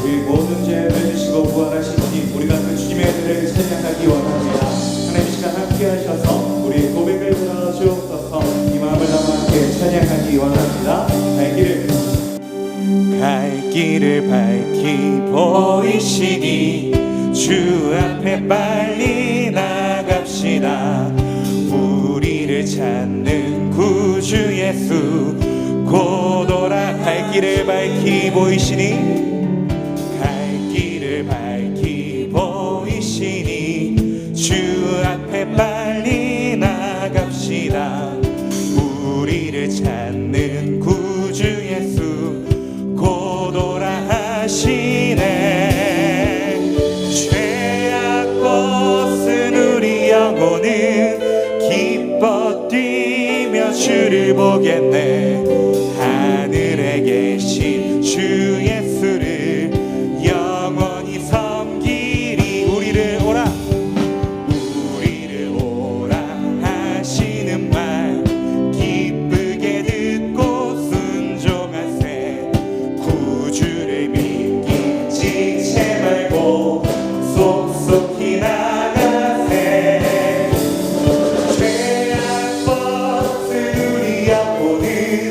우리 모든 죄를 지시고 부활하신 이 우리가 그 주님의 은혜를 찬양하기 원합니다. 하나님 이 시간 함께 하셔서 우리 고백을 들어주옵소서. 이 마음을 담아 함께 찬양하기 원합니다. 갈 길을 밝히 보이시니 주 앞에 빨리 나갑시다. 우리를 찾는 구주 예수 곧 오라. 갈 길을 밝히 보이시니 갈 길을 밝히 보이시니 주 앞에 빨리 나갑시다. 우리를 찾는 구주 예수 곧 오라 하시네. 죄악 벗은 우리 영혼은 기뻐 뛰며 주를 보겠네. 하늘에 계신 주 예수를 영원히 섬기리. 우리를 오라 하시는 말 기쁘게 듣고 순종하세. 구주를 믿기 지체 말고 속속히 나가세. 죄악 벗은 우리 영혼은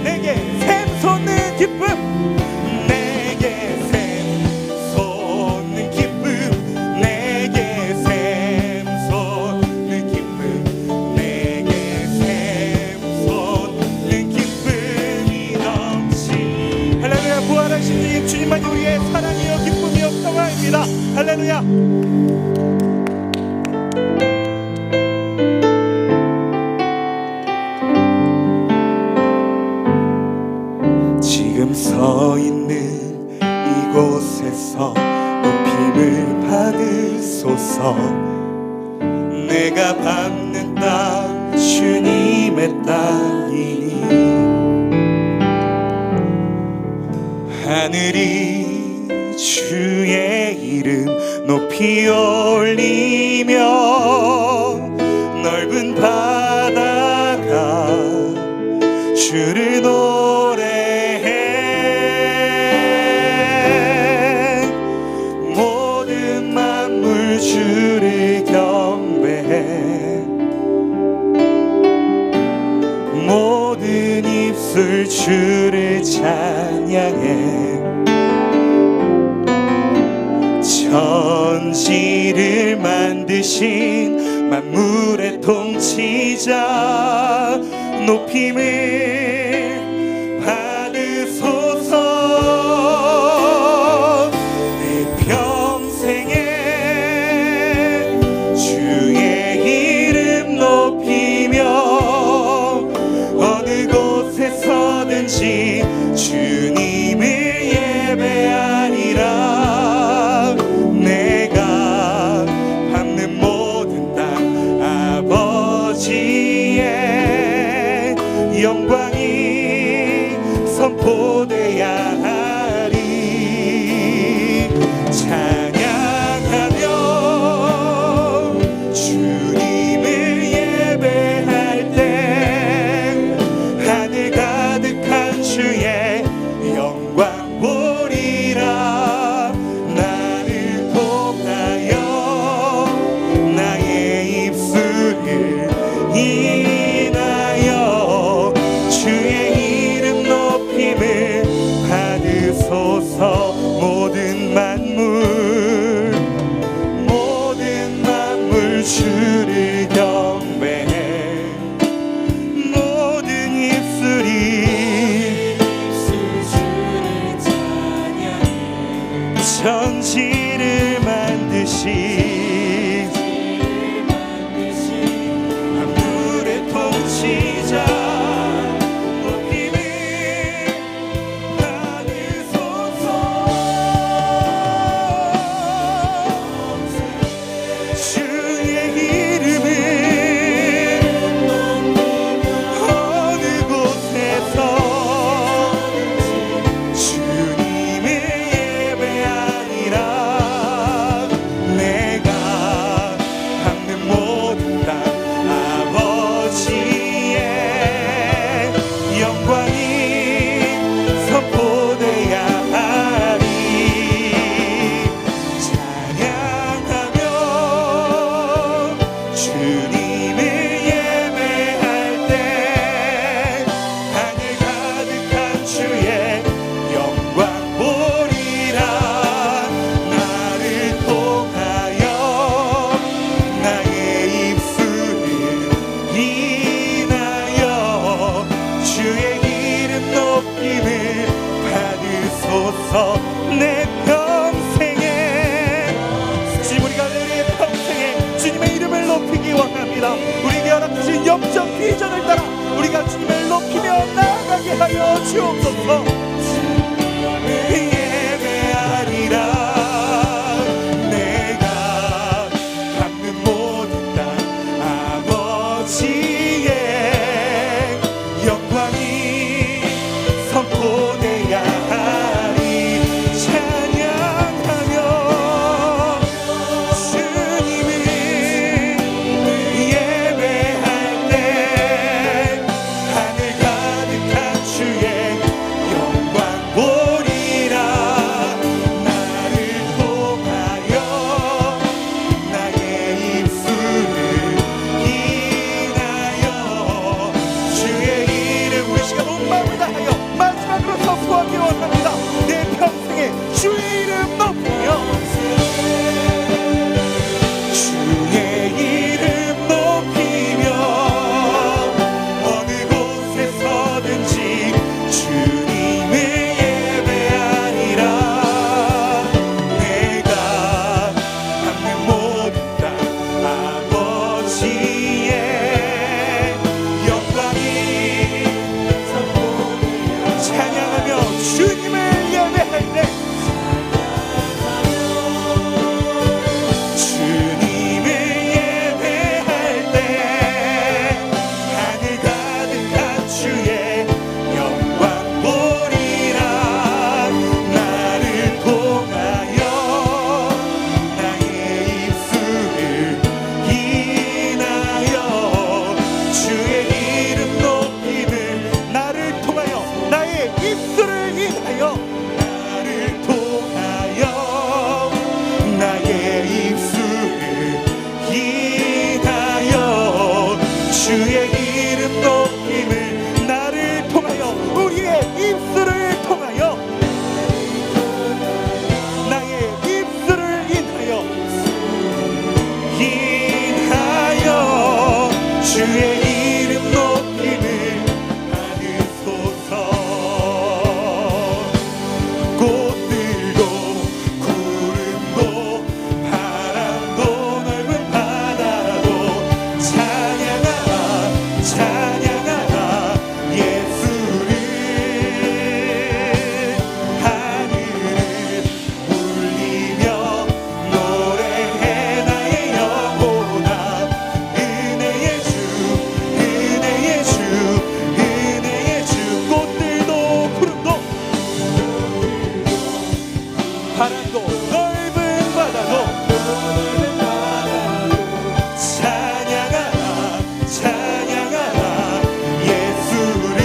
내게 샘솟는 기쁨, 내게 샘솟는 기쁨, 내게 샘솟는 기쁨, 내게 샘솟는 기쁨이 넘치. 할렐루야. 부활하신 주님만이 우리의 사랑이요 기쁨이요 평화입니다. 할렐루야. 지금 서 있는 이곳에서 높임을 받으소서. 내가 밟는 땅 주님의 땅이니 하늘이 주의 이름 높이 올리며 넓은 바다가 주를 노래해. 모든 만물 주를 경배해. 모든 입술 주를 찬양해. 천지를 만드신 만물의 통치자 높임을 받으소서. 내 평생에 주의 이름 높이며 어느 곳에서든지 주님을 예배하리라. 내가 밟는 모든 땅 아버지의 영광이 선포돼야 하리. 찬양하며 주님을 예배할 때 하늘 가득한 주의 영광 보리라. 나를 통하여 나의 입술을 인하여 주의 이름 높임을 받으소서. 모든 만물 주를 경배해. 모든 입술이 주를 찬양해. 천지를 만드신 만물의 통치자 높임을 받으소서. 주의 이름을 어느 곳에서 주님을 예배하리라. 내가 밟는 모든 땅 아버지의 영광이 선포돼야 하리. 찬양하며 주님을 예배할 때 하늘 가득한 주의 영광 보리라. 나를 통하여 나의 입술을 인하여 주의 이름 높임을 받으소서. 내 평생에 지금 우리가 우리의 평생에 주님의 이름을 높이기 원합니다. 우리에게 허락하신 영적 비전을 따라 우리가 주님을 높이며 나아가게 하여 주옵소서. 예배하리라. 내가 밟는 모든 땅 아버지의 영광이 선포돼야 하리. 찬양하며 주님을 예배할 때 하늘 가득한 주의 영광 보리라. 나를 통하여 나의 입술을 인하여 주의 이름. 우리 시간 온 마음을 다하여 선포하기 원합니다. 내 평생에 주의 이름 높이며 주의 이름 높이며 어느 곳에서든지 주님을 예배하리라. 내가 받는 모든 것 아버지의 영광이 찬양하며 주님을 예배할 때 주님을 예배할 때 하늘 가득한 주의 영광 보리라. 나를 통하여 나의 입술을 인하여 주의 이름 높임을 나를 통하여 나의 입술을 인하여 나를 통하여 나의 입술을 인하여 주의 이름 높임을 나를 통하여 우리의 입술을 통하여 나의 입술을 인하여 주의 이름 높임을 하소서. 꽃들도 구름도 바람도 넓은 바다도 찬양하라 찬양하라 예수를. 하늘을 울리며 노래해 나의 영혼아. 은혜의 주 은혜의 주 은혜의 주. 꽃들도 구름도 바람도 넓은 바다도 찬양하라 찬양하라 예수를.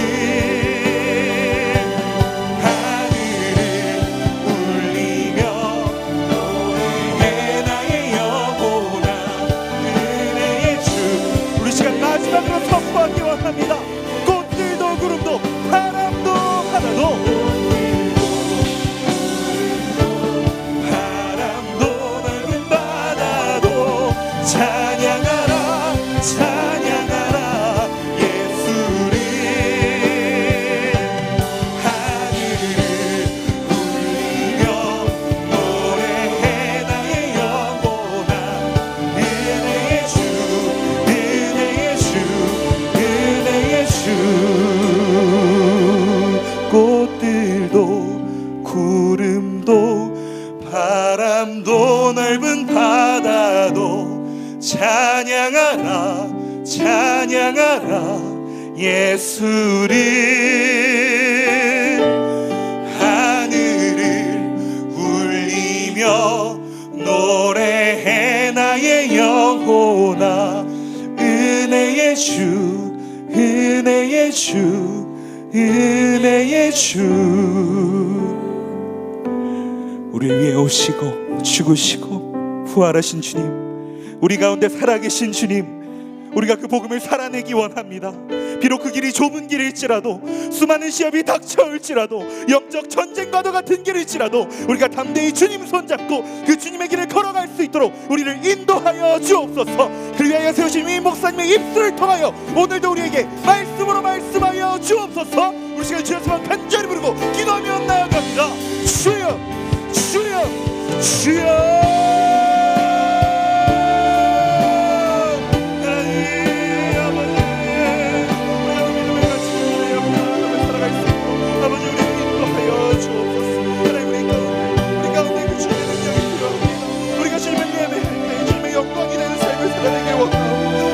하늘을 울리며 노래해 나의 영혼아. 은혜의 주. 우리 시간 마지막으로 선포하기 원합니다. 꽃들도 구름도 바람도 바다도 바람도 넓은 바다도 찬양하라 찬양하라 예수를. 하늘을 울리며 노래해 나의 영혼아. 은혜의 주 은혜의 주 은혜의 주. 꽃들도 구름도 바람도 넓은 바다도 찬양하라 찬양하라 예수를. 하늘을 울리며 노래해 나의 영혼아. 은혜의 주 은혜의 주 은혜의 주. 우리를 위해 오시고 죽으시고 부활하신 주님, 우리 가운데 살아계신 주님, 우리가 그 복음을 살아내기 원합니다. 비록 그 길이 좁은 길일지라도, 수많은 시험이 닥쳐올지라도, 영적 전쟁과도 같은 길일지라도 우리가 담대히 주님 손잡고 그 주님의 길을 걸어갈 수 있도록 우리를 인도하여 주옵소서. 그를 위하여 세우신 이 목사님의 입술을 통하여 오늘도 우리에게 말씀으로 말씀하여 주옵소서. 우리 시간 주여서 간절히 부르고 기도하며 나아갑니다. 주여 주여 주여.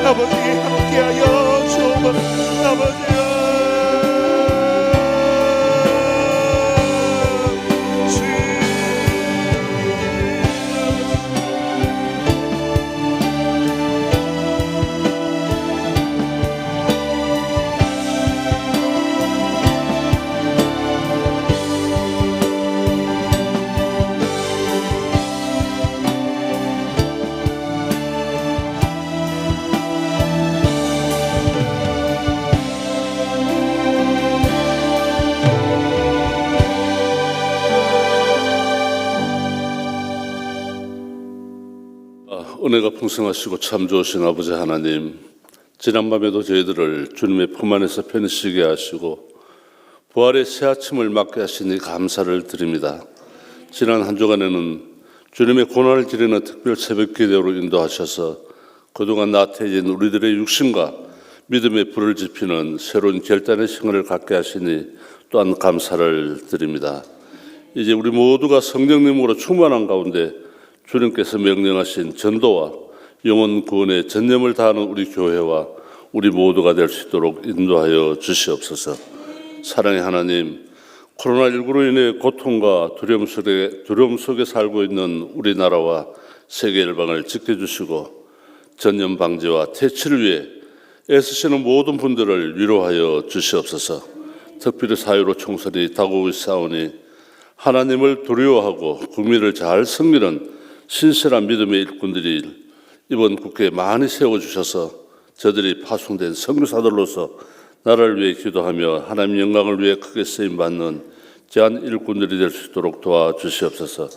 아버지 함께하여 주옵소서. 아버지여 주여 은혜가 풍성하시고 참 좋으신 아버지 하나님, 지난밤에도 저희들을 주님의 품 안에서 편히 쉬게 하시고 부활의 새 아침을 맞게 하시니 감사를 드립니다. 지난 한 주간에는 주님의 고난을 지르는 특별 새벽 기도로 인도하셔서 그동안 나태해진 우리들의 육신과 믿음의 불을 지피는 새로운 결단의 시간을 갖게 하시니 또한 감사를 드립니다. 이제 우리 모두가 성령님으로 충만한 가운데 주님께서 명령하신 전도와 영혼 구원의 전념을 다하는 우리 교회와 우리 모두가 될 수 있도록 인도하여 주시옵소서. 사랑의 하나님, 코로나19로 인해 고통과 두려움 속에 살고 있는 우리나라와 세계 열방을 지켜주시고 전염 방지와 퇴치를 위해 애쓰시는 모든 분들을 위로하여 주시옵소서. 특별히 사유로 총선이 다가오고 있사오니 하나님을 두려워하고 국민을 잘 섬기는 신실한 믿음의 일꾼들이 이번 국회에 많이 세워주셔서 저들이 파송된 선교사들로서 나라를 위해 기도하며 하나님 영광을 위해 크게 쓰임받는 귀한 일꾼들이 될 수 있도록 도와주시옵소서.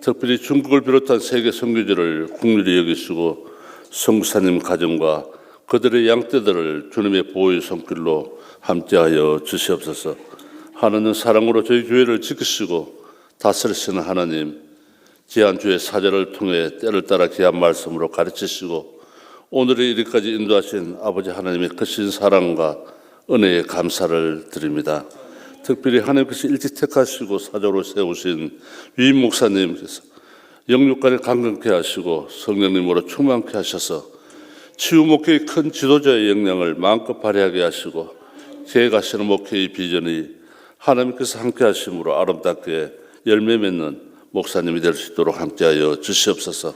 특별히 중국을 비롯한 세계 선교지를 국률이 여기시고 선교사님 가정과 그들의 양떼들을 주님의 보호의 손길로 함께하여 주시옵소서. 하나님 사랑으로 저희 교회를 지키시고 다스리시는 하나님, 귀한 주의 사절을 통해 때를 따라 귀한 말씀으로 가르치시고 오늘의 이르까지 인도하신 아버지 하나님의 크신 사랑과 은혜에 감사를 드립니다. 특별히 하나님께서 일찍 택하시고 사조로 세우신 위임 목사님께서 영육간에 강건케 하시고 성령님으로 충만케 하셔서 치유 목회의 큰 지도자의 역량을 마음껏 발휘하게 하시고 계획하시는 목회의 비전이 하나님께서 함께 하심으로 아름답게 열매 맺는 목사님이 될 수 있도록 함께하여 주시옵소서.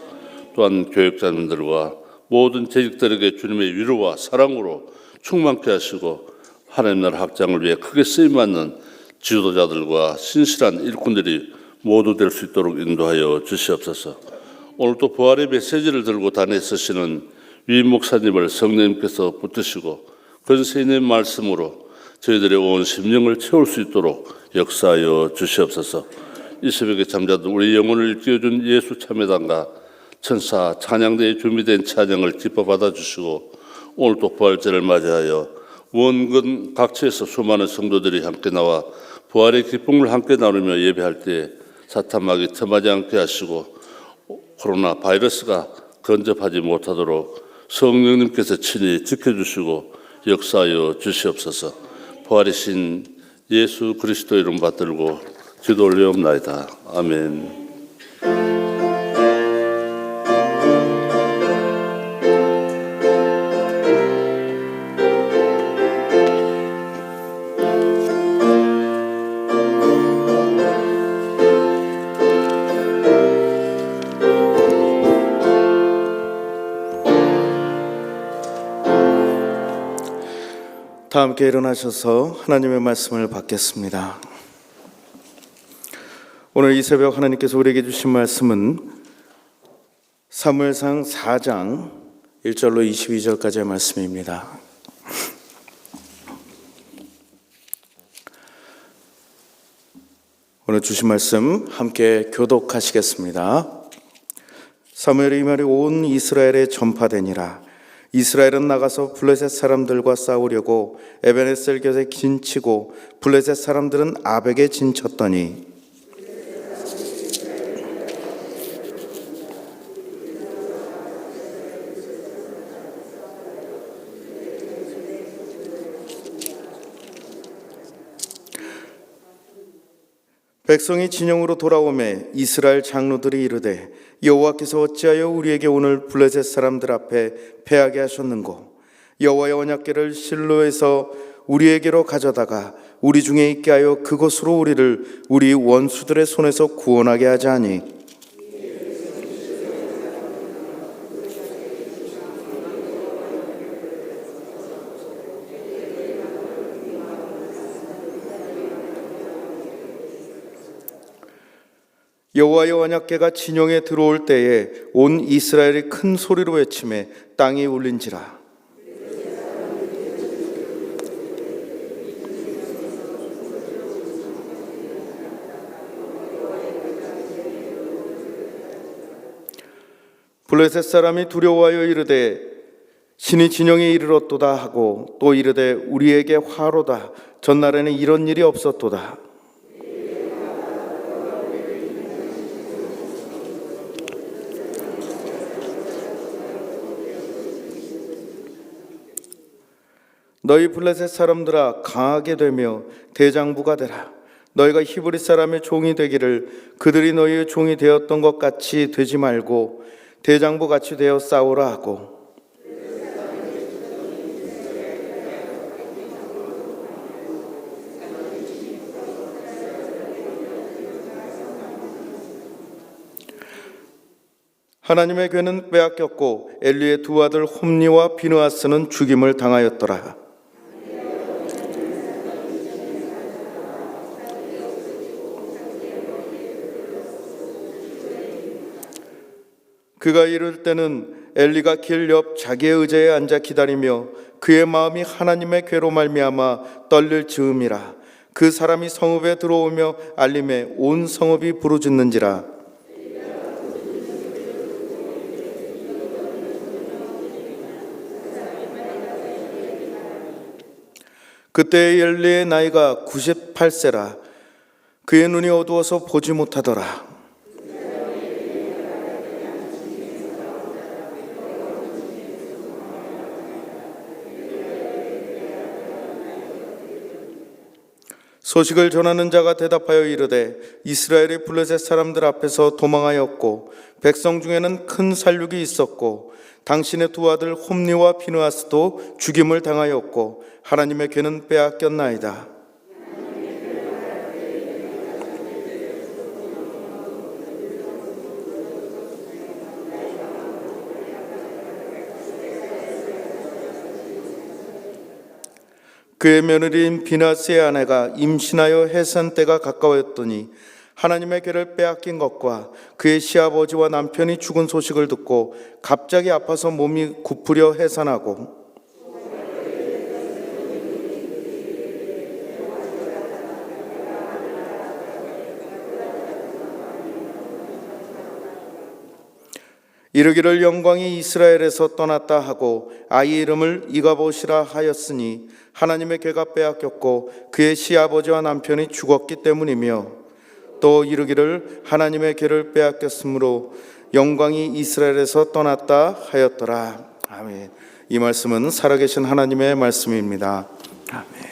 또한 교육자님들과 모든 재직들에게 주님의 위로와 사랑으로 충만케 하시고 하나님 나라 확장을 위해 크게 쓰임받는 지도자들과 신실한 일꾼들이 모두 될 수 있도록 인도하여 주시옵소서. 오늘 또 부활의 메시지를 들고 단에 서시는 위임 목사님을 성령님께서 붙드시고 근세 있는 말씀으로 저희들의 온 심령을 채울 수 있도록 역사하여 주시옵소서. 이 새벽에 잠자던 우리 영혼을 일깨워준 예수 참여단과 천사 찬양대에 준비된 찬양을 기뻐 받아주시고 오늘 또 부활절을 맞이하여 원근 각처에서 수많은 성도들이 함께 나와 부활의 기쁨을 함께 나누며 예배할 때 사탄막이 틈하지 않게 하시고 코로나 바이러스가 근접하지 못하도록 성령님께서 친히 지켜주시고 역사하여 주시옵소서. 부활이신 예수 그리스도 이름 받들고 기도 올리옵나이다. 아멘. 다 함께 일어나셔서 하나님의 말씀을 받겠습니다. 오늘 이 새벽 하나님께서 우리에게 주신 말씀은 사무엘상 4장 1절로 22절까지의 말씀입니다. 오늘 주신 말씀 함께 교독하시겠습니다. 사무엘의 이 말이 온 이스라엘에 전파되니라. 이스라엘은 나가서 블레셋 사람들과 싸우려고 에베네셀 곁에 진치고 블레셋 사람들은 아벡에 진쳤더니 백성이 진영으로 돌아오매 이스라엘 장로들이 이르되 여호와께서 어찌하여 우리에게 오늘 블레셋 사람들 앞에 패하게 하셨는고 여호와의 언약궤를 실로에서 우리에게로 가져다가 우리 중에 있게 하여 그곳으로 우리를 우리 원수들의 손에서 구원하게 하지 아니 여호와의 언약궤가 진영에 들어올 때에 온 이스라엘이 큰 소리로 외치매 땅이 울린지라. 블레셋 사람이 두려워하여 이르되 신이 진영에 이르렀도다 하고 또 이르되 우리에게 화로다. 전날에는 이런 일이 없었도다. 너희 블레셋 사람들아 강하게 되며 대장부가 되라. 너희가 히브리 사람의 종이 되기를 그들이 너희의 종이 되었던 것 같이 되지 말고 대장부 같이 되어 싸우라 하고 하나님의 괴는 빼앗겼고 엘리의 두 아들 홈니와 비느하스는 죽임을 당하였더라. 그가 이를 때는 엘리가 길 옆 자기의 의자에 앉아 기다리며 그의 마음이 하나님의 괴로 말미암아 떨릴 즈음이라. 그 사람이 성읍에 들어오며 알림에 온 성읍이 부르짖는지라. 그때 엘리의 나이가 98세라. 그의 눈이 어두워서 보지 못하더라. 소식을 전하는 자가 대답하여 이르되 이스라엘의 블레셋 사람들 앞에서 도망하였고 백성 중에는 큰 살육이 있었고 당신의 두 아들 홈니와 비느하스도 죽임을 당하였고 하나님의 괴는 빼앗겼나이다. 그의 며느리인 비느하스의 아내가 임신하여 해산 때가 가까웠더니 하나님의 괴를 빼앗긴 것과 그의 시아버지와 남편이 죽은 소식을 듣고 갑자기 아파서 몸이 굽으려 해산하고 이르기를 영광이 이스라엘에서 떠났다 하고 아이 이름을 이가봇이라 하였으니 하나님의 괴가 빼앗겼고 그의 시아버지와 남편이 죽었기 때문이며 또 이르기를 하나님의 괴를 빼앗겼으므로 영광이 이스라엘에서 떠났다 하였더라. 아멘. 이 말씀은 살아계신 하나님의 말씀입니다. 아멘.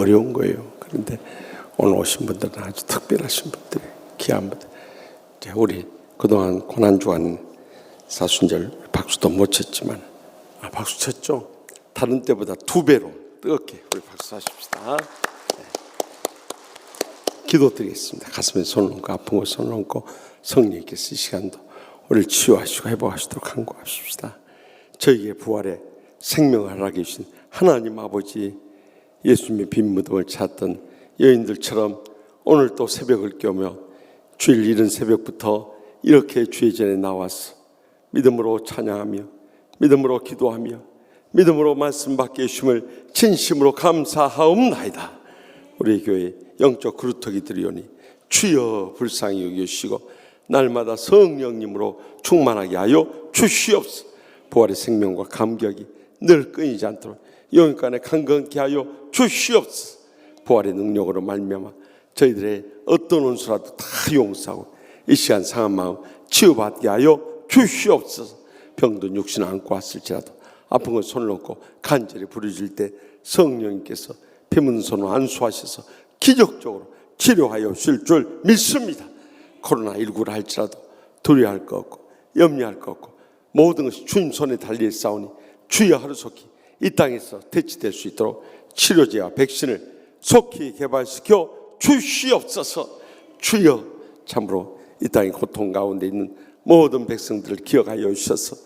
어려운 거예요. 그런데 오늘 오신 분들은 아주 특별하신 분들, 귀한 분들. 이제 우리 그동안 고난주간 사순절 박수도 못 쳤지만, 박수 쳤죠? 다른 때보다 2배로 뜨겁게 우리 박수 하십시다. 네. 기도드리겠습니다. 가슴에 손을 얹고 아픈 곳에 손을 얹고 성령께서 이 시간도 우리를 치유하시고 회복하시도록 간구하십시다. 저희에게 부활의 생명을 허락해 주신 하나님 아버지, 예수님의 빈 무덤을 찾던 여인들처럼 오늘 또 새벽을 깨우며 주일 이른 새벽부터 이렇게 주의 전에 나와서 믿음으로 찬양하며 믿음으로 기도하며 믿음으로 말씀 받게 해주심을 진심으로 감사하옵나이다. 우리 교회 영적 그루터기 드리오니 주여 불쌍히 여기시고 날마다 성령님으로 충만하게 하여 주시옵소서. 부활의 생명과 감격이 늘 끊이지 않도록 영육간에 강건케 하여 주시옵소서. 부활의 능력으로 말미암아 저희들의 어떤 원수라도 다 용서하고 이 시간 상한 마음 치유받게 하여 주시옵소서. 병든 육신 안고 왔을지라도 아픈 걸 손을 얹고 간절히 부르짖을 때 성령님께서 피묻은 손을 안수하셔서 기적적으로 치료하여 주실 줄 믿습니다. 코로나19를 할지라도 두려워할 것 없고 염려할 것 없고 모든 것이 주님 손에 달려 있사오니 주여 하루속히 이 땅에서 대치될 수 있도록 치료제와 백신을 속히 개발시켜 주시옵소서. 주여 참으로 이 땅의 고통 가운데 있는 모든 백성들을 기억하여 주셔서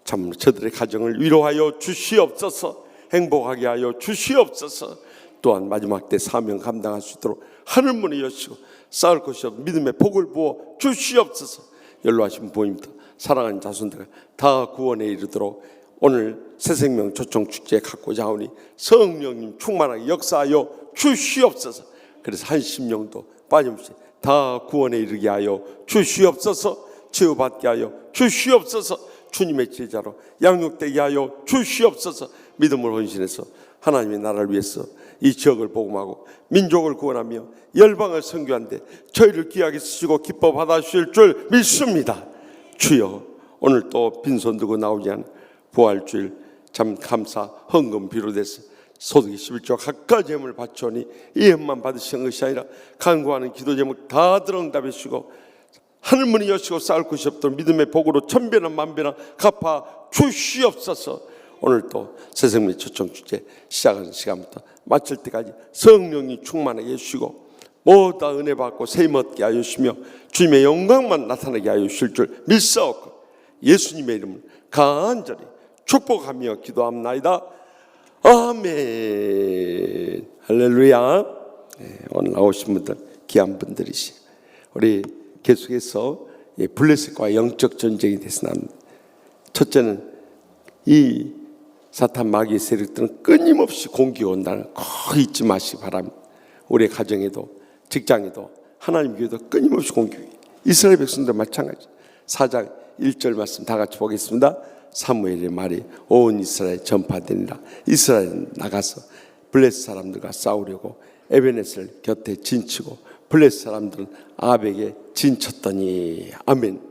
참으로 저들의 가정을 위로하여 주시옵소서. 행복하게 하여 주시옵소서. 또한 마지막 때 사명 감당할 수 있도록 하늘문을 여시고 쌓을 것이 없는 믿음의 복을 부어 주시옵소서. 연로하신 부모님들 사랑하는 자손들 다 구원에 이르도록 오늘 새생명 초청축제 갖고자 하오니 성령님 충만하게 역사하여 주시옵소서. 그래서 한 심령도 빠짐없이 다 구원에 이르게 하여 주시옵소서. 치유받게 하여 주시옵소서. 주님의 제자로 양육되게 하여 주시옵소서. 믿음을 헌신해서 하나님의 나라를 위해서 이 지역을 복음하고 민족을 구원하며 열방을 선교하는데 저희를 귀하게 쓰시고 기뻐 받아주실 줄 믿습니다. 주여 오늘 또 빈손 들고 나오지 않은 부활주일 참 감사 헌금 비롯해서 소득이 11조 각각 제물 바쳐오니 이 은만 받으신 것이 아니라 간구하는 기도 제목 다 들응답해 주시고 하늘문이 여시고 쌓을 곳이 없도록 믿음의 복으로 천배나 만배나 갚아 주시옵소서. 오늘 또 새생명 초청축제 시작하는 시간부터 마칠 때까지 성령이 충만하게 해주시고 모두 은혜 받고 세임 얻게 하여 주시며 주님의 영광만 나타나게 하여 주실 줄 믿사옵고 예수님의 이름을 간절히 축복하며 기도합나이다. 아멘. 할렐루야. 네, 오늘 나오신 분들 귀한 분들이시. 우리 계속해서 블레셋과 영적 전쟁이 돼서 납니다. 첫째는 이 사탄 마귀의 세력들은 끊임없이 공격이 온다는 거 잊지 마시기 바랍니다. 우리 가정에도 직장에도 하나님 교회도 끊임없이 공격이. 이스라엘 백성도 마찬가지. 4장 1절 말씀 다 같이 보겠습니다. 사무엘의 말이 온 이스라엘 전파되니라. 이스라엘은 나가서 블레셋 사람들과 싸우려고 에베네스를 곁에 진치고 블레셋 사람들은 아벡에 진쳤더니. 아멘.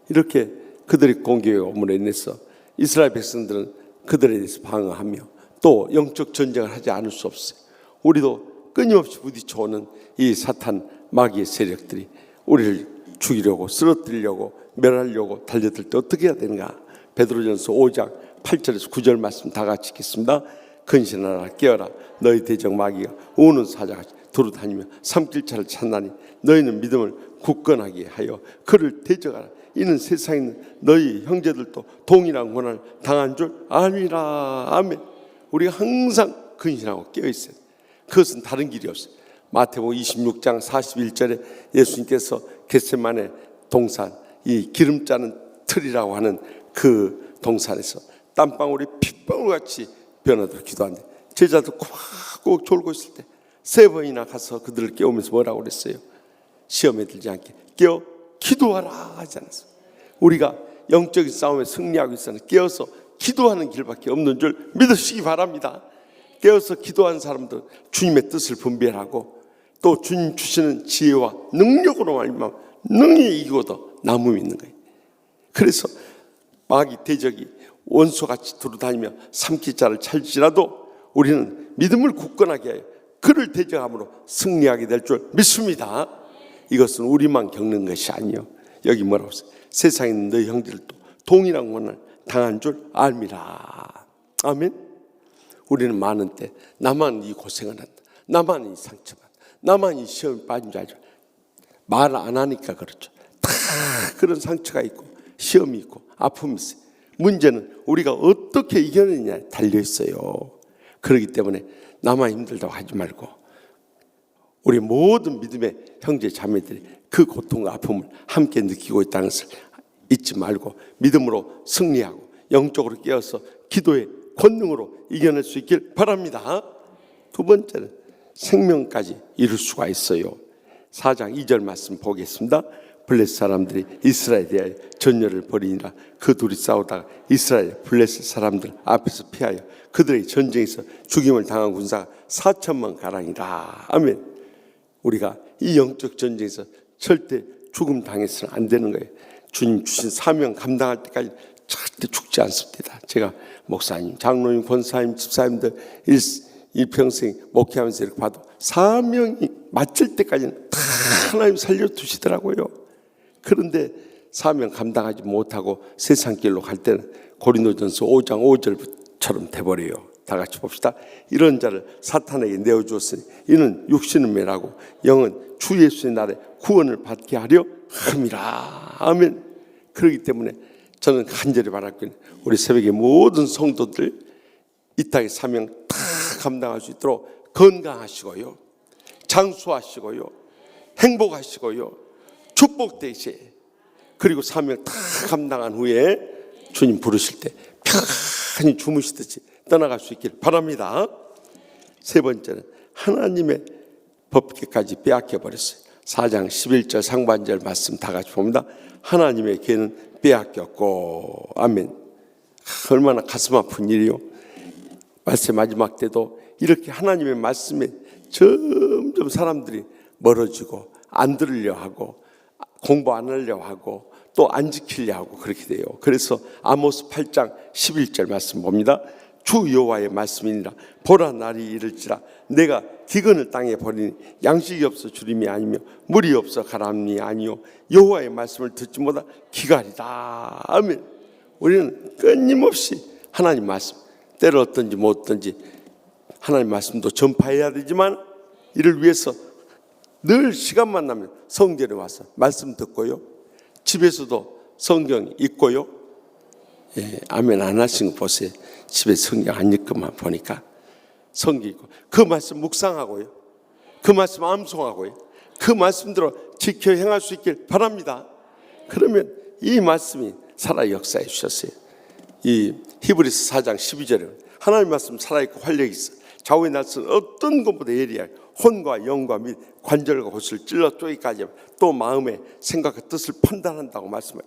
이렇게 그들이 공격의 오물에 인해서 이스라엘 백성들은 그들에 대해서 방어하며 또 영적 전쟁을 하지 않을 수 없어요. 우리도 끊임없이 부딪혀오는 이 사탄 마귀의 세력들이 우리를 죽이려고 쓰러뜨리려고 멸하려고 달려들 때 어떻게 해야 되는가? 베드로전서 5장 8절에서 9절 말씀 다 같이 읽겠습니다. 근신하라 깨어라 너희 대적 마귀가 우는 사자같이 두루다니며 삼킬자를 찾나니 너희는 믿음을 굳건하게 하여 그를 대적하라. 이는 세상에 있는 너희 형제들도 동일한 고난을 당한 줄 아니라. 아멘. 우리가 항상 근신하고 깨어있어요. 그것은 다른 길이 없어요. 마태복음 26장 41절에 예수님께서 겟세마네 동산, 이 기름 짜는 틀이라고 하는 그 동산에서 땀방울이 핏방울같이 변하도록 기도하는데 제자들 꽉 졸고 있을 때 3번이나 가서 그들을 깨우면서 뭐라고 그랬어요? 시험에 들지 않게 깨어 기도하라 하지 않았어요. 우리가 영적인 싸움에 승리하고 있어는 깨어서 기도하는 길밖에 없는 줄 믿으시기 바랍니다. 깨어서 기도하는 사람들 주님의 뜻을 분별하고 또 주님 주시는 지혜와 능력으로 말미암아 능히 이기고도 남음이 있는 거예요. 그래서 마귀 대적이 원수같이 두루다니며 삼킬자를 찰지라도 우리는 믿음을 굳건하게 하여 그를 대적함으로 승리하게 될 줄 믿습니다. 이것은 우리만 겪는 것이 아니요. 여기 뭐라고 했어요? 세상에 있는 너희 형제들도 동일한 고난을 당한 줄 알미라. 아멘. 우리는 많은 때 나만 이 고생을 한다, 나만 이 상처받, 나만 이 시험에 빠진 줄 알죠. 말 안 하니까 그렇죠. 다 그런 상처가 있고 시험이 있고 아픔이 있어요. 문제는 우리가 어떻게 이겨내느냐에 달려 있어요. 그렇기 때문에 나만 힘들다고 하지 말고 우리 모든 믿음의 형제 자매들이 그 고통과 아픔을 함께 느끼고 있다는 것을 잊지 말고 믿음으로 승리하고 영적으로 깨어서 기도의 권능으로 이겨낼 수 있길 바랍니다. 두 번째는 생명까지 이룰 수가 있어요. 4장 2절 말씀 보겠습니다. 블레셋 사람들이 이스라엘에 대하여 전열을 벌이니라. 그 둘이 싸우다가 이스라엘 블레셋 사람들 앞에서 피하여 그들의 전쟁에서 죽임을 당한 군사가 4천만 가량이라. 아멘. 우리가 이 영적 전쟁에서 절대 죽음 당해서는 안 되는 거예요. 주님 주신 사명 감당할 때까지 절대 죽지 않습니다. 제가 목사님, 장로님, 권사님, 집사님들 일평생 목회하면서 이렇게 봐도 사명이 마칠 때까지는 다 하나님 살려두시더라고요. 그런데 사명 감당하지 못하고 세상 길로 갈 때는 고린도전서 5장 5절처럼 돼버려요. 다 같이 봅시다. 이런 자를 사탄에게 내어주었으니 이는 육신은 매라고 영은 주 예수의 날에 구원을 받게 하려 함이라. 아멘. 그렇기 때문에 저는 간절히 바랄게요. 우리 새벽에 모든 성도들 이 땅의 사명 다 감당할 수 있도록 건강하시고요, 장수하시고요, 행복하시고요, 축복되시, 그리고 사명 다 감당한 후에 주님 부르실 때 편히 주무시듯이 떠나갈 수 있길 바랍니다. 세 번째는 하나님의 법궤까지 빼앗겨 버렸어요. 4장 11절 상반절 말씀 다 같이 봅니다. 하나님의 궤는 빼앗겼고. 아멘. 얼마나 가슴 아픈 일이요. 말씀 마지막 때도 이렇게 하나님의 말씀에 점점 사람들이 멀어지고 안 들으려 하고 공부 안 하려고 하고 또 안 지키려 하고 그렇게 돼요. 그래서 아모스 8장 11절 말씀 봅니다. 주 여호와의 말씀이니라. 보라 날이 이를지라 내가 기근을 땅에 버리니 양식이 없어 주림이 아니며 물이 없어 가람이 아니요 여호와의 말씀을 듣지 못하 기갈이다. 아멘. 우리는 끊임없이 하나님 말씀, 때를 어떤지 못 어떤지 하나님 말씀도 전파해야 되지만 이를 위해서 늘 시간만 나면 성전에 와서 말씀 듣고요, 집에서도 성경 읽고요. 예, 아멘 안 하신 거 보세요. 집에 성경 안 읽고만 보니까 성경 읽고 그 말씀 묵상하고요, 그 말씀 암송하고요, 그 말씀대로 지켜 행할 수 있길 바랍니다. 그러면 이 말씀이 살아 역사해 주셨어요. 이 히브리서 4장 12절에 하나님 말씀 살아있고 활력이 있어 좌우의 날선 어떤 것보다 예리하여 혼과 영과 및 관절과 곳을 찔러 쪼기까지 또 마음의 생각과 뜻을 판단한다고 말씀해요.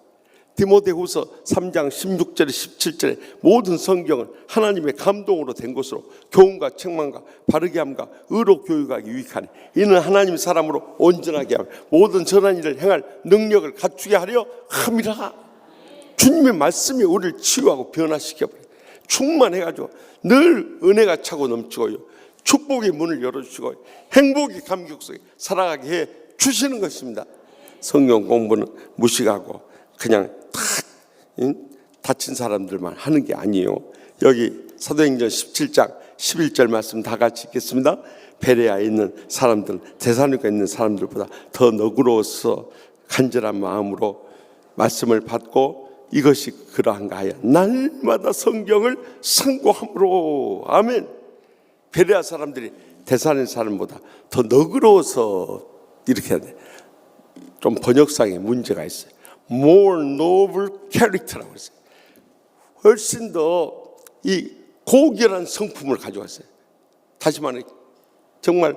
디모데후서 3장 16절에 17절에 모든 성경은 하나님의 감동으로 된 것으로 교훈과 책망과 바르게 함과 의로 교육하기 유익하니 이는 하나님의 사람으로 온전하게 하며 모든 선한 일을 행할 능력을 갖추게 하려 함이라. 주님의 말씀이 우리를 치유하고 변화시켜버려요. 충만해가지고 늘 은혜가 차고 넘치고요, 축복의 문을 열어주시고 행복의 감격 속에 살아가게 해 주시는 것입니다. 성경 공부는 무식하고 그냥 탁 다친 사람들만 하는 게 아니에요. 여기 사도행전 17장 11절 말씀 다 같이 읽겠습니다. 베레아에 있는 사람들은 데살로니가에 있는 사람들보다 더 너그러워서 간절한 마음으로 말씀을 받고 이것이 그러한가 하여 날마다 성경을 상고함으로. 아멘. 베레아 사람들이 데살로니가 사람보다 더 너그러워서 이렇게 해야 돼. 좀 번역상에 문제가 있어요. More noble character라고 했어요. 훨씬 더 이 고결한 성품을 가져왔어요. 다시 말해 정말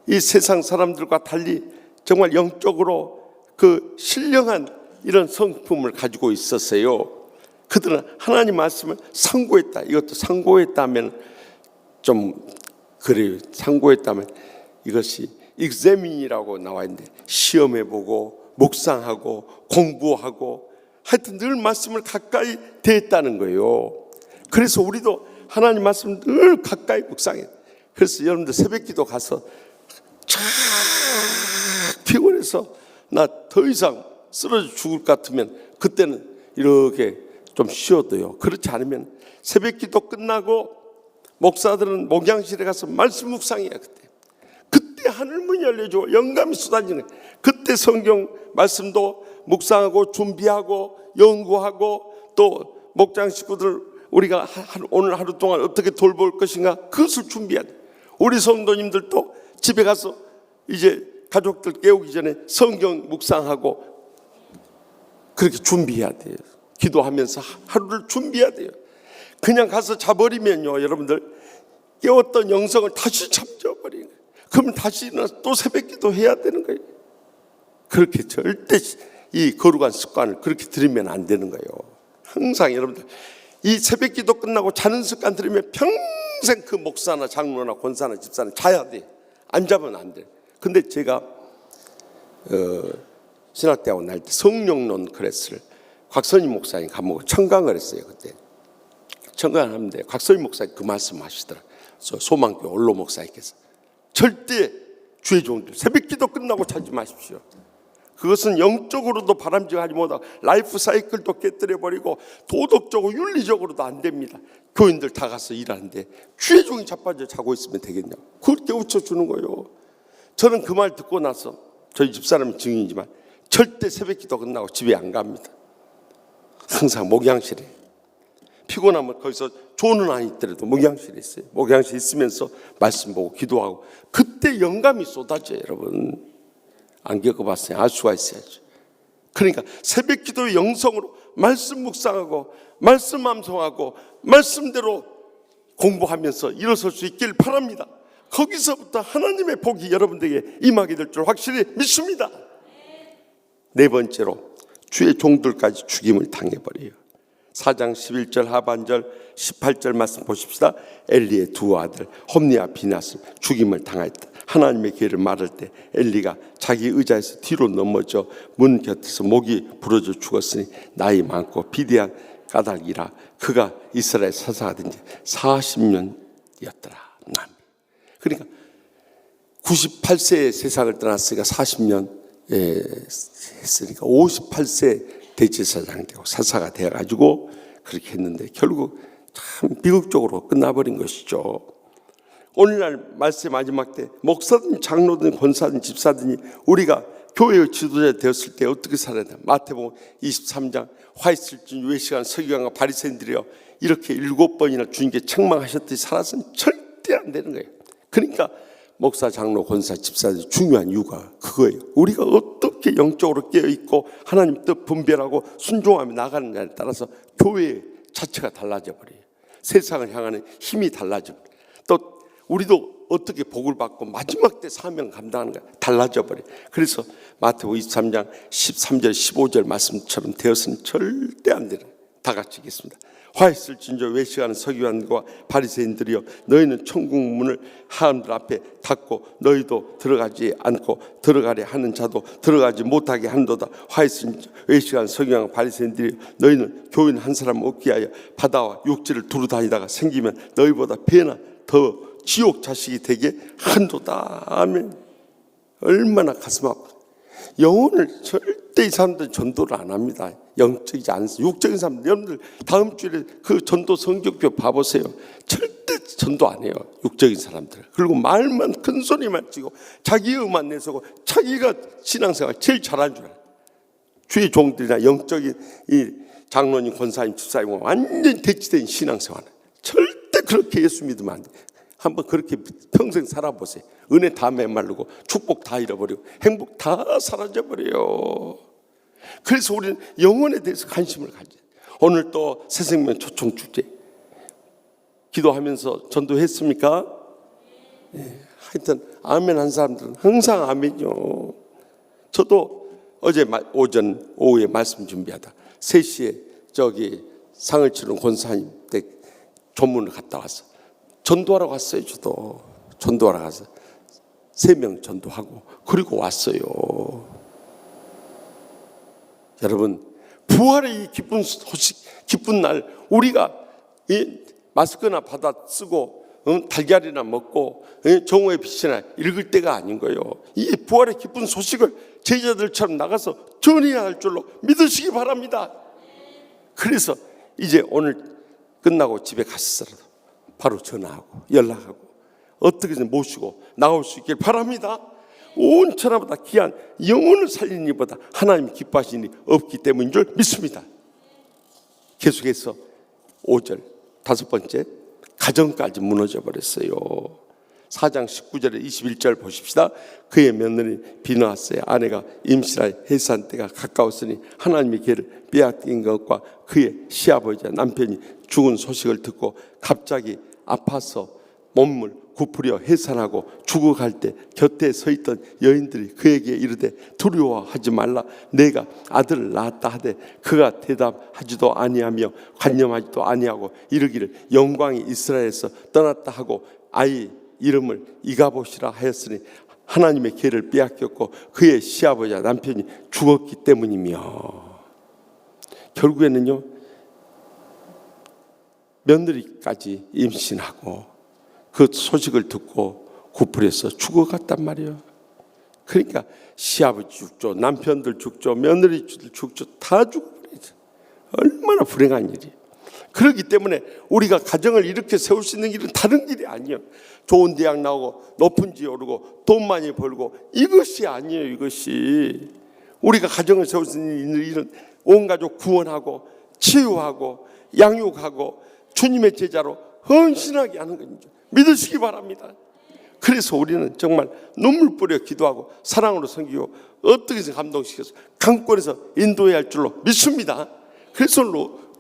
이 세상 사람들과 달리 정말 영적으로 그 신령한 이런 성품을 가지고 있었어요. 그들은 하나님 말씀을 상고했다. 이것도 상고했다면 좀 그래요. 상고했다면 이것이 examine이라고 나와 있는데 시험해보고 묵상하고 공부하고 하여튼 늘 말씀을 가까이 대했다는 거예요. 그래서 우리도 하나님 말씀을 늘 가까이 묵상해. 그래서 여러분들 새벽기도 가서 쫙 피곤해서 나 더 이상 쓰러져 죽을 것 같으면 그때는 이렇게 좀 쉬어도요. 그렇지 않으면 새벽기도 끝나고 목사들은 목양실에 가서 말씀 묵상해야 그때 하늘문이 열려줘 영감이 쏟아지는 거예요. 그때 성경 말씀도 묵상하고 준비하고 연구하고 또 목장 식구들 우리가 오늘 하루 동안 어떻게 돌볼 것인가 그것을 준비해야 돼요. 우리 성도님들도 집에 가서 이제 가족들 깨우기 전에 성경 묵상하고 그렇게 준비해야 돼요. 기도하면서 하루를 준비해야 돼요. 그냥 가서 자버리면요 여러분들 깨웠던 영성을 다시 잠재워버리는 거예요. 그러면 다시 일어나서 또 새벽기도 해야 되는 거예요. 그렇게 절대 이 거룩한 습관을 그렇게 들이면 안 되는 거예요. 항상 여러분들 이 새벽기도 끝나고 자는 습관 들이면 평생 그 목사나 장로나 권사나 집사는 자야 돼. 안 자면 안 돼. 근데 제가 신학대학원 날 때 성령론 클래스를 곽선희 목사님 감옥 청강을 했어요. 그때 청강을 하는데 곽선희 목사님 그 말씀 하시더라고요. 소망교회 올로 목사님께서 절대 주의 종들 새벽기도 끝나고 자지 마십시오. 그것은 영적으로도 바람직하지 못하고 라이프 사이클도 깨뜨려버리고 도덕적으로 윤리적으로도 안 됩니다. 교인들 다 가서 일하는데 주의 종이 자빠져 자고 있으면 되겠냐고 그렇게 웃혀주는 거예요. 저는 그 말 듣고 나서 저희 집사람은 증인이지만 절대 새벽기도 끝나고 집에 안 갑니다. 항상 목양실에 피곤하면 거기서 조는 안 있더라도 목양실에 있어요. 목양실에 있으면서 말씀 보고 기도하고 그때 영감이 쏟아져요. 여러분 안 겪어봤어요? 알 수가 있어야죠. 그러니까 새벽기도의 영성으로 말씀 묵상하고 말씀 암송하고 말씀대로 공부하면서 일어설 수 있길 바랍니다. 거기서부터 하나님의 복이 여러분들에게 임하게 될 줄 확실히 믿습니다. 네 번째로 주의 종들까지 죽임을 당해버려요. 4장 11절 하반절 18절 말씀 보십시다. 엘리의 두 아들 홈니와 비나스 죽임을 당하였다. 하나님의 계를 말할 때 엘리가 자기 의자에서 뒤로 넘어져 문 곁에서 목이 부러져 죽었으니 나이 많고 비대한 까닭이라 그가 이스라엘 사사가 된 지 40년이었더라. 그러니까 98세에 세상을 떠났으니까 40년 했으니까 58세 대제사장이 되고 사사가 되어가지고 그렇게 했는데 결국 참 비극적으로 끝나버린 것이죠. 오늘날 말씀의 마지막 때 목사든 장로든 권사든 집사든이 우리가 교회의 지도자 되었을 때 어떻게 살아야 되나. 마태복음 23장 화 있을진 외시간 서기관과 바리새인들이여 이렇게 7번이나 주님께 책망하셨듯이 살아서는 절대 안 되는 거예요. 그러니까 목사, 장로, 권사, 집사들이 중요한 이유가 그거예요. 우리가 어떻게 영적으로 깨어있고 하나님 뜻 분별하고 순종하며 나가느냐에 따라서 교회 자체가 달라져 버려요. 세상을 향하는 힘이 달라져 버려요. 또 우리도 어떻게 복을 받고 마지막 때 사명 감당하는 가 달라져 버려요. 그래서 마태복음 23장 13절 15절 말씀처럼 되어서는 절대 안 되는 거예요. 다 같이 읽겠습니다. 화 있을진저 외식하는 서기관과 바리새인들이여 너희는 천국 문을 하나님들 앞에 닫고 너희도 들어가지 않고 들어가려 하는 자도 들어가지 못하게 한도다. 화 있을진저 외식하는 서기관과 바리새인들이여 너희는 교인 한 사람 얻기 위하여 바다와 육지를 두루 다니다가 생기면 너희보다 배나 더 지옥 자식이 되게 한도다. 아멘. 얼마나 가슴 아파. 영혼을 절대 이 사람들은 전도를 안 합니다. 영적이지 않습니다. 육적인 사람들, 여러분들 다음 주에 그 전도 성격표 봐보세요. 절대 전도 안 해요. 육적인 사람들. 그리고 말만 큰 소리만 치고 자기 의만 내세우고 자기가 신앙생활 제일 잘하는 줄 알아요. 주의 종들이나 영적인 이 장로님, 권사님, 집사님 완전히 대치된 신앙생활. 절대 그렇게 예수 믿으면 안 돼. 한번 그렇게 평생 살아보세요. 은혜 다 메마르고 축복 다 잃어버리고 행복 다 사라져버려요. 그래서 우리는 영혼에 대해서 관심을 가져요. 오늘 또 새생명 초청축제 기도하면서 전도했습니까? 네. 하여튼 아멘 한 사람들은 항상 아멘이요. 저도 어제 오전 오후에 말씀 준비하다 3시에 저기 상을 치른 권사님 댁 조문을 갔다 왔어. 전도하러 갔어요. 저도 전도하러 가서 3명 전도하고 그리고 왔어요. 여러분 부활의 이 기쁜 소식, 기쁜 날 우리가 이 마스크나 받아 쓰고 달걀이나 먹고 정오의 빛이나 읽을 때가 아닌 거예요. 이 부활의 기쁜 소식을 제자들처럼 나가서 전해야 할 줄로 믿으시기 바랍니다. 그래서 이제 오늘 끝나고 집에 가시더라도 바로 전화하고 연락하고 어떻게든 모시고 나올 수 있길 바랍니다. 온 천하보다 귀한 영혼을 살리는 이보다 하나님이 기뻐하시는 일이 없기 때문인 줄 믿습니다. 계속해서 5절 5번째, 가정까지 무너져 버렸어요. 4장 19절에 21절 보십시다. 그의 며느리 비나하스의 아내가 임신하여 해산 때가 가까웠으니 하나님의 기회를 빼앗긴 것과 그의 시아버지 남편이 죽은 소식을 듣고 갑자기 아파서 몸을 굽으려 해산하고 죽어갈 때 곁에 서 있던 여인들이 그에게 이르되 두려워하지 말라, 내가 아들을 낳았다 하되 그가 대답하지도 아니하며 관념하지도 아니하고 이르기를 영광이 이스라엘에서 떠났다 하고 아이 이름을 이가봇이라 하였으니 하나님의 기회를 빼앗겼고 그의 시아버지와 남편이 죽었기 때문이며. 결국에는요, 며느리까지 임신하고 그 소식을 듣고 구풀에서 죽어갔단 말이에요. 그러니까 시아버지 죽죠, 남편들 죽죠, 며느리들 죽죠, 다 죽어버리죠. 얼마나 불행한 일이에요. 그렇기 때문에 우리가 가정을 이렇게 세울 수 있는 길은 다른 길이 아니에요. 좋은 대학 나오고 높은 지 오르고 돈 많이 벌고 이것이 아니에요. 이것이 우리가 가정을 세울 수 있는 일은 온 가족 구원하고 치유하고 양육하고 주님의 제자로 헌신하게 하는 겁니다. 믿으시기 바랍니다. 그래서 우리는 정말 눈물 뿌려 기도하고 사랑으로 섬기고 어떻게 해서 감동시켜서 강권에서 인도해야 할 줄로 믿습니다. 그래서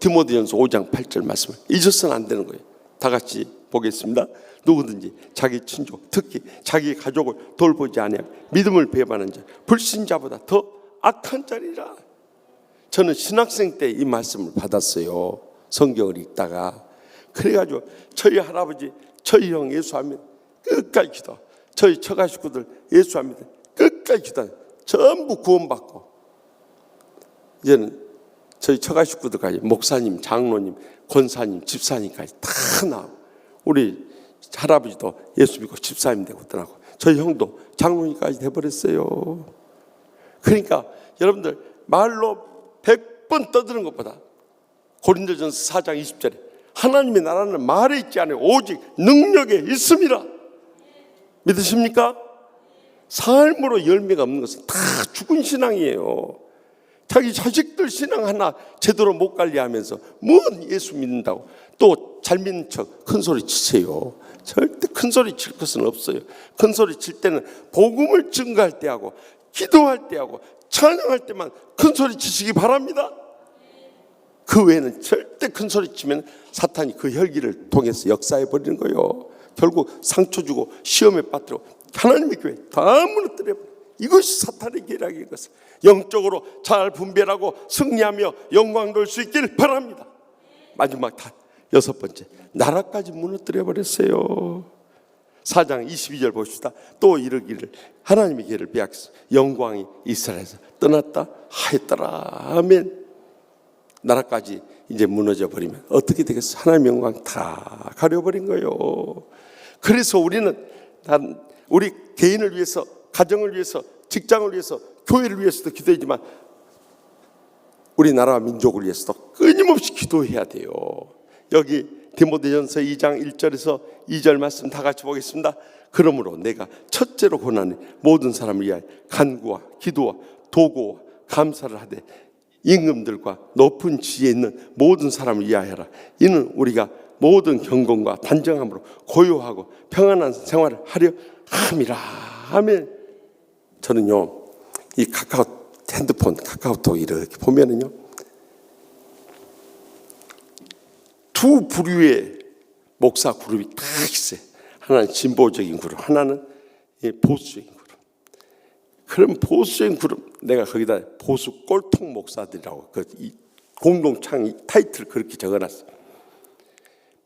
디모데전서 5장 8절 말씀을 잊어서는 안 되는 거예요. 다 같이 보겠습니다. 누구든지 자기 친족, 특히 자기 가족을 돌보지 아니하고 믿음을 배반하는 자, 불신자보다 더 악한 자리라. 저는 신학생 때 이 말씀을 받았어요. 성경을 읽다가. 그래가지고 저희 할아버지, 저희 형 예수하면 끝까지 기도, 저희 처가 식구들 예수합니다. 끝까지 기도, 전부 구원받고 이제는 저희 처가 식구들까지 목사님, 장로님, 권사님, 집사님까지 다 나오고 우리 할아버지도 예수 믿고 집사님 되고 떠나고 저희 형도 장로님까지 돼버렸어요. 그러니까 여러분들 말로 100번 떠드는 것보다 고린도전서 4장 20절에 하나님의 나라는 말에 있지 않아요. 오직 능력에 있습니다. 믿으십니까? 삶으로 열매가 없는 것은 다 죽은 신앙이에요. 자기 자식들 신앙 하나 제대로 못 관리하면서 뭔 예수 믿는다고 또 잘 믿는 척 큰 소리 치세요. 절대 큰 소리 칠 것은 없어요. 큰 소리 칠 때는 복음을 증거할 때 하고 기도할 때 하고 찬양할 때만 큰 소리 치시기 바랍니다. 그 외에는 절대 큰 소리 치면 사탄이 그 혈기를 통해서 역사해 버리는 거예요. 결국 상처 주고 시험에 빠뜨리고 하나님의 교회 다 무너뜨려 버려요. 이것이 사탄의 계략인 것을 영적으로 잘 분별하고 승리하며 영광 돌 수 있길 바랍니다. 마지막 6번째, 나라까지 무너뜨려 버렸어요. 4장 22절 보십시다. 또 이르기를 하나님의 기회를 빼앗겼어. 영광이 이스라엘에서 떠났다 하였더라. 아멘. 나라까지 이제 무너져 버리면 어떻게 되겠어? 하나님의 영광 다 가려버린 거예요. 그래서 우리는 우리 개인을 위해서, 가정을 위해서, 직장을 위해서, 교회를 위해서도 기도하지만 우리나라와 민족을 위해서도 끊임없이 기도해야 돼요. 여기 디모데전서 2장 1절에서 2절 말씀 다 같이 보겠습니다. 그러므로 내가 첫째로 권하는 모든 사람을 위하여 간구와 기도와 도구와 감사를 하되 임금들과 높은 지혜에 있는 모든 사람을 위하여라. 이는 우리가 모든 경건과 단정함으로 고요하고 평안한 생활을 하려 함이라. 아멘. 저는요, 이 핸드폰 카카오톡 이렇게 보면은요, 두 부류의 목사 그룹이 딱 있어요. 하나는 진보적인 그룹, 하나는 보수적인 그룹. 그럼 보수적인 그룹, 내가 거기다 보수 꼴통 목사들이라고 그 공동창 타이틀 그렇게 적어놨어.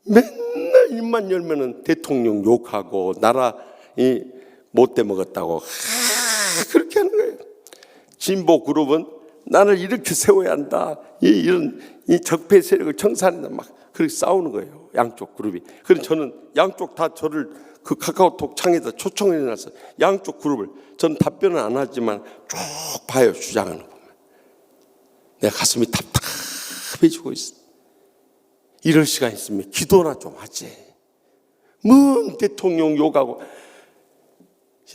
맨날 입만 열면은 대통령 욕하고 나라 못돼 먹었다고 그렇게 하는 거예요. 진보 그룹은 나를 이렇게 세워야 한다. 이런 이 적폐 세력을 청산한다. 막 그렇게 싸우는 거예요. 양쪽 그룹이. 그래서 저는 양쪽 다 저를 그 카카오톡 창에다 초청해 놔서 양쪽 그룹을 저는 답변은 안 하지만 쭉 봐요. 주장하는 거. 내 가슴이 답답해지고 있어. 이럴 시간 있으면 기도나 좀 하지. 문 대통령 욕하고.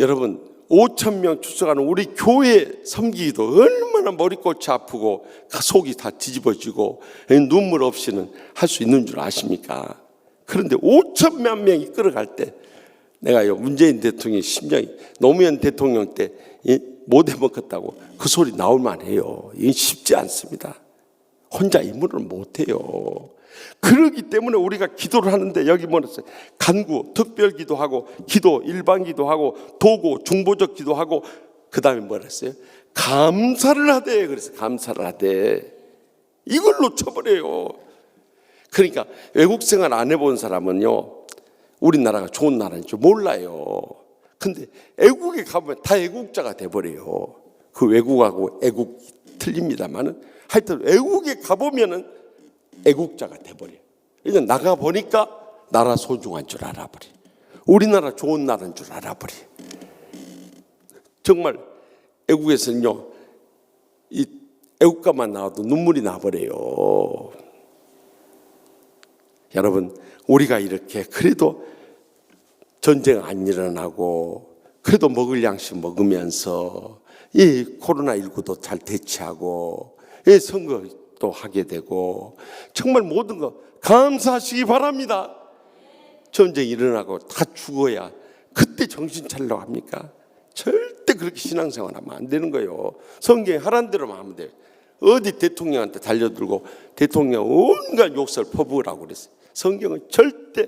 여러분 5,000명 출석하는 우리 교회 섬기기도 얼마나 머리꽃이 아프고 속이 다 뒤집어지고 눈물 없이는 할 수 있는 줄 아십니까? 그런데 5,000만 명이 끌어갈 때 내가요 문재인 대통령의 심정이 노무현 대통령 때 못 해먹었다고 그 소리 나올 만해요. 이건 쉽지 않습니다. 혼자 임무를 못해요. 그러기 때문에 우리가 기도를 하는데 여기 뭐랬어요? 간구, 특별 기도하고 기도, 일반 기도하고 도구, 중보적 기도하고 그 다음에 뭐랬어요? 감사를 하되. 그래서 감사를 하되 이걸 놓쳐버려요. 그러니까 외국 생활 안 해본 사람은요 우리나라가 좋은 나라인 줄 몰라요. 근데 애국에 가보면 다 애국자가 돼버려요. 그 외국하고 애국 틀립니다만은 하여튼 외국에 가보면은 애국자가 돼버려요. 그러니까 나가보니까 나라 소중한 줄 알아버려. 우리나라 좋은 나라인 줄 알아버려. 정말 애국에서는요 이 애국가만 나와도 눈물이 나버려요. 여러분 우리가 이렇게 그래도 전쟁 안 일어나고 그래도 먹을 양식 먹으면서 이 코로나19도 잘 대처하고 이 선거도 하게 되고 정말 모든 거 감사하시기 바랍니다. 전쟁이 일어나고 다 죽어야 그때 정신 차리려고 합니까? 절대 그렇게 신앙생활하면 안 되는 거예요. 성경에 하란 대로만 하면 돼요. 어디 대통령한테 달려들고 대통령 온갖 욕설 퍼부으라고 그랬어요. 성경은 절대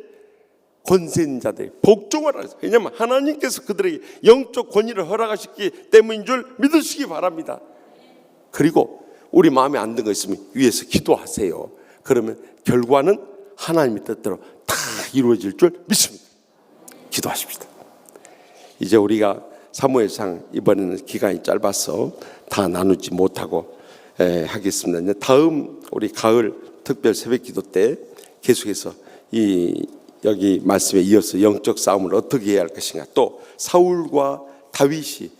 권세자들이 복종하라 했어요. 왜냐하면 하나님께서 그들에게 영적 권위를 허락하셨기 때문인 줄 믿으시기 바랍니다. 그리고 우리 마음에 안 든 거 있으면 위에서 기도하세요. 그러면 결과는 하나님의 뜻대로 다 이루어질 줄 믿습니다. 기도하십시다. 이제 우리가 사무엘상 이번에는 기간이 짧아서 다 나누지 못하고 하겠습니다. 다음 우리 가을 특별 새벽기도 때 계속해서 여기 말씀에 이어서 영적 싸움을 어떻게 해야 할 것인가, 또 사울과 다윗이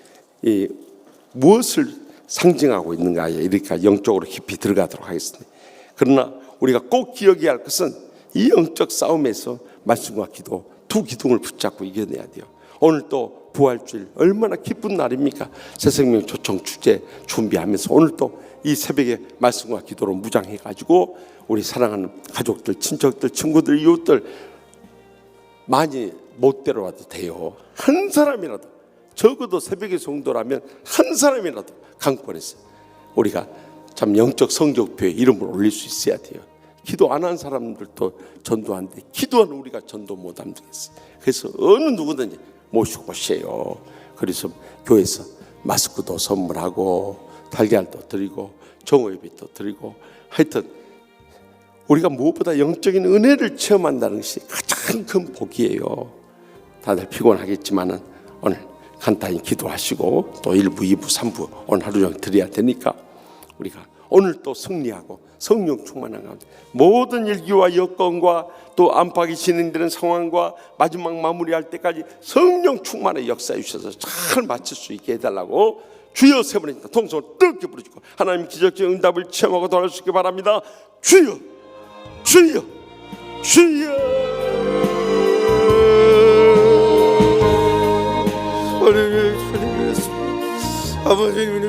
무엇을 상징하고 있는가에 이렇게 영적으로 깊이 들어가도록 하겠습니다. 그러나 우리가 꼭 기억해야 할 것은 이 영적 싸움에서 말씀과 기도 두 기둥을 붙잡고 이겨내야 돼요. 오늘 또 부활주일 얼마나 기쁜 날입니까? 새생명 초청 축제 준비하면서 오늘 또 이 새벽에 말씀과 기도로 무장해가지고 우리 사랑하는 가족들, 친척들, 친구들, 이웃들 많이 못 데려와도 돼요. 한 사람이라도, 적어도 새벽의 성도라면 한 사람이라도 강권해서 우리가 참 영적 성적표에 이름을 올릴 수 있어야 돼요. 기도 안 한 사람들도 전도하는데 기도하는 우리가 전도 못 하겠어요. 그래서 어느 누구든지 모시고 오세요. 그래서 교회에서 마스크도 선물하고 달걀도 드리고 정오예배도 드리고, 하여튼 우리가 무엇보다 영적인 은혜를 체험한다는 것이 가장 큰 복이에요. 다들 피곤하겠지만은 오늘 간단히 기도하시고 또 1부, 2부, 3부 오늘 하루 종일 드려야 되니까 우리가 오늘 또 승리하고 성령 충만한 가운데 모든 일기와 여건과 또 안팎이 진행되는 상황과 마지막 마무리할 때까지 성령 충만의 역사에 주셔서 잘 마칠 수 있게 해달라고 주여 세 번입니다. 통성을 뜨겁게 부르시고 하나님 기적적 응답을 체험하고 돌아올 수 있게 바랍니다. 주여, 주여, 주여. 아버지는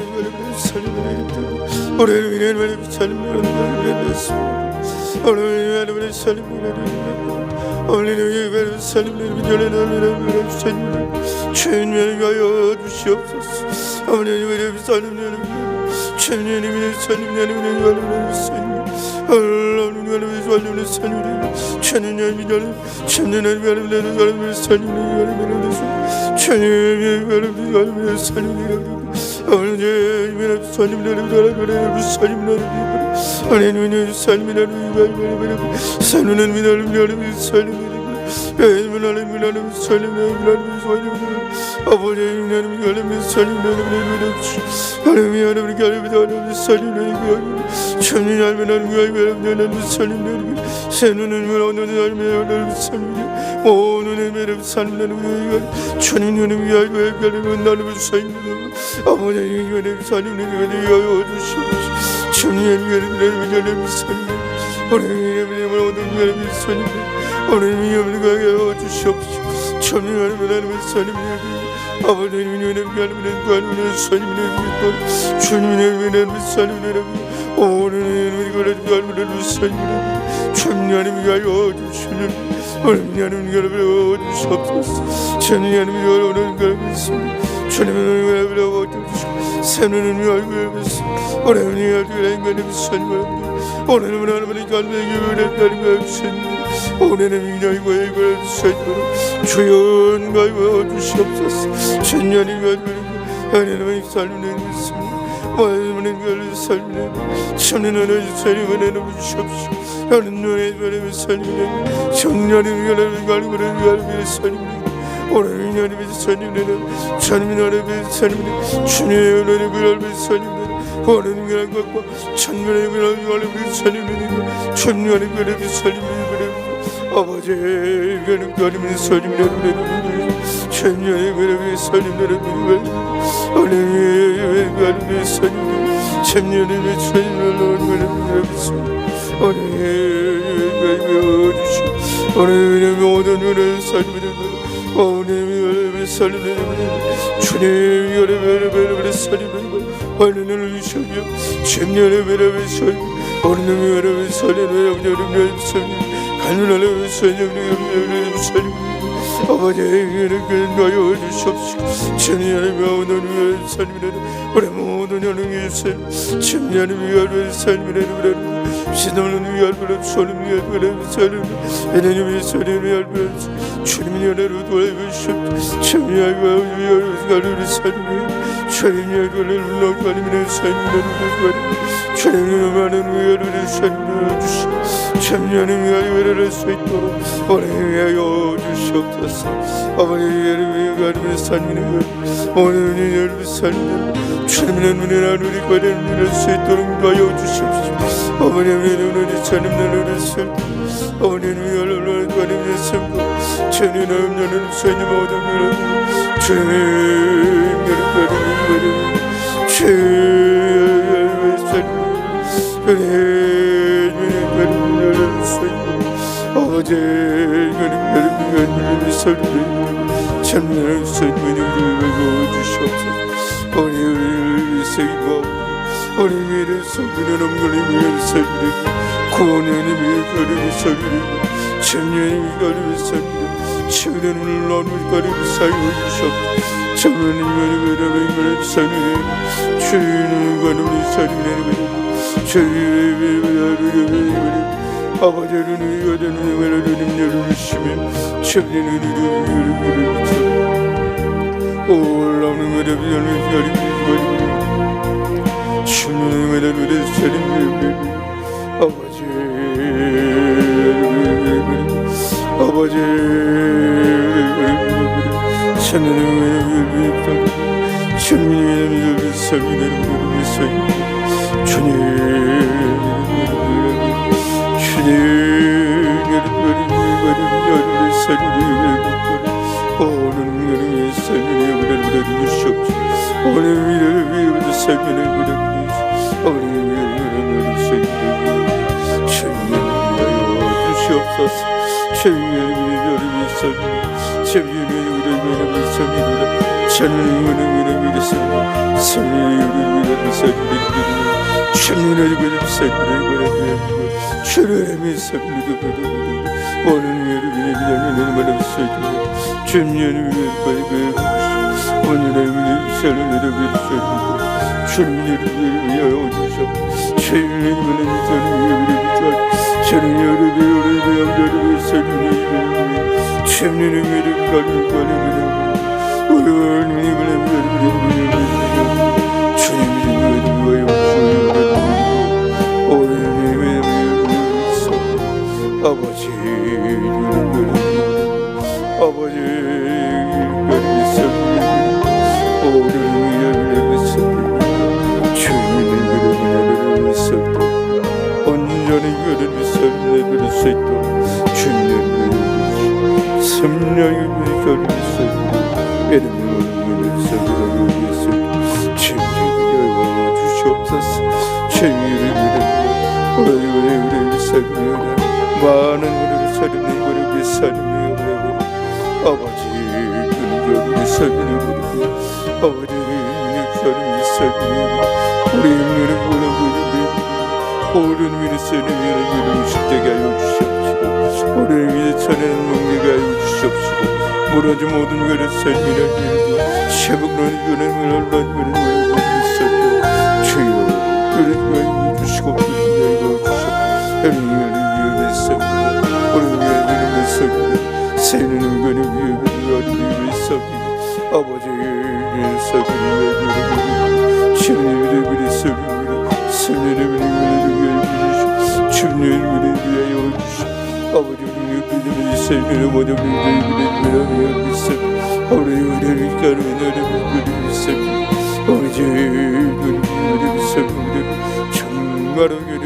주님 위하여 주시옵소서. 아버지는 아버지 아버지 그를 섬기며 오늘을 위해 섬기며 주님의 그를 섬기며 온전히 그를 섬기며 수 있도록 주님의 성령의 그를 섬기며 이름으로 섬기며 위해서 주님을 주시옵소서. 주님을 우리를 섬기며 많은 우리를 섬기는 우리를 섬기며 아버지 우리를 섬기는 아버지 우리를 섬기며 우리 오른 위를 쓰는 위를 식되게 하여 주시옵시고 오른 위를 서는 뭉개게 하여 주시옵시고 무너진 모든 위를 섬기는 위를 쇠북는 위를 위를 섬겨 주여 우리를 위해 주시고 새는 은근히 위에 아버지 주님의 위에 주님의 위에 아버지 우리의 삶을 모두 위에 우리 우리를 아버지 우리를 정말로 우리를